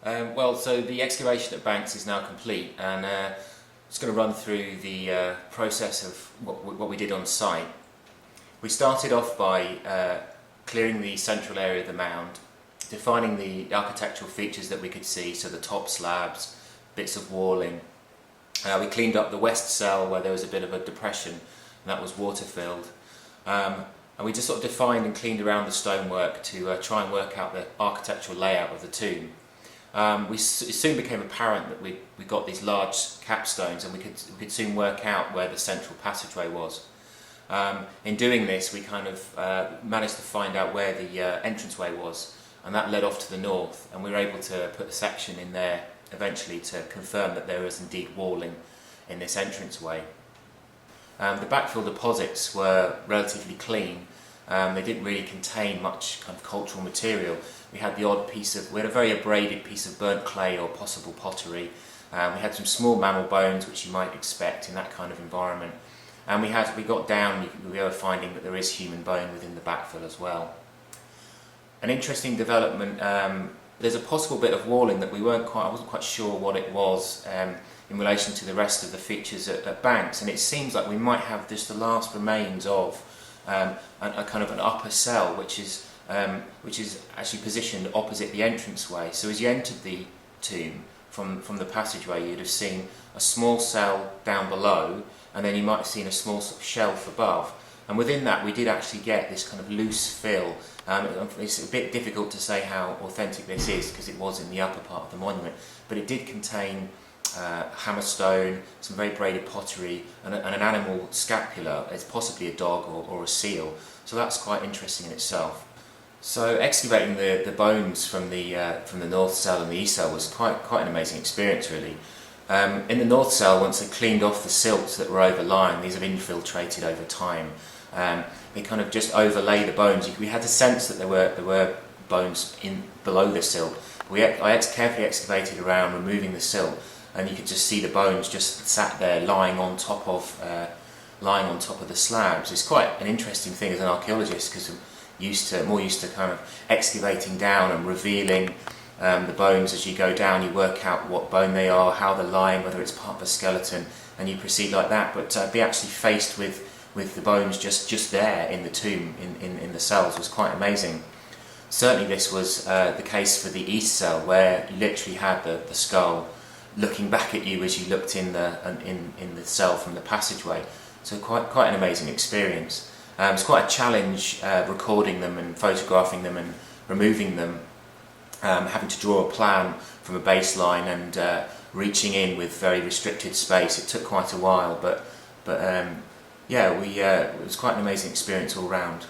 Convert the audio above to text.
So the excavation at Banks is now complete, and just going to run through the process of what we did on site. We started off by clearing the central area of the mound, defining the architectural features that we could see, so the top slabs, bits of walling. We cleaned up the west cell where there was a bit of a depression, and that was water filled. And we just sort of defined and cleaned around the stonework to try and work out the architectural layout of the tomb. It soon became apparent that we got these large capstones, and we could soon work out where the central passageway was. In doing this, we kind of managed to find out where the entranceway was, and that led off to the north, and we were able to put a section in there eventually to confirm that there was indeed walling in this entranceway. The backfill deposits were relatively clean. They didn't really contain much kind of cultural material. We had the odd we had a very abraded piece of burnt clay or possible pottery. We had some small mammal bones, which you might expect in that kind of environment. And we got down, we were finding that there is human bone within the backfill as well. An interesting development, there's a possible bit of walling that I wasn't quite sure what it was in relation to the rest of the features at Banks, and it seems like we might have just the last remains of a kind of an upper cell, which is actually positioned opposite the entranceway. So as you entered the tomb from the passageway, you'd have seen a small cell down below, and then you might have seen a small sort of shelf above. And within that, we did actually get this kind of loose fill. It's a bit difficult to say how authentic this is because it was in the upper part of the monument, but it did contain hammerstone, some very braided pottery, and an animal scapula. It's possibly a dog or a seal. So that's quite interesting in itself. So excavating the bones from the north cell and the east cell was quite an amazing experience, really. In the north cell, once they cleaned off the silts that were overlying, these have infiltrated over time. They kind of just overlay the bones. We had the sense that there were bones below the silt. I carefully excavated around, removing the silt, and you could just see the bones just sat there lying on top of the slabs. It's quite an interesting thing as an archaeologist, because I'm more used to kind of excavating down and revealing the bones as you go down. You work out what bone they are, how they're lying, whether it's part of a skeleton, and you proceed like that. But be actually faced with the bones just there in the tomb, in the cells, was quite amazing. Certainly this was the case for the east cell, where you literally had the skull looking back at you as you looked in the cell from the passageway. So quite an amazing experience. It's quite a challenge recording them and photographing them and removing them, having to draw a plan from a baseline and reaching in with very restricted space. It took quite a while, but yeah, it was quite an amazing experience all round.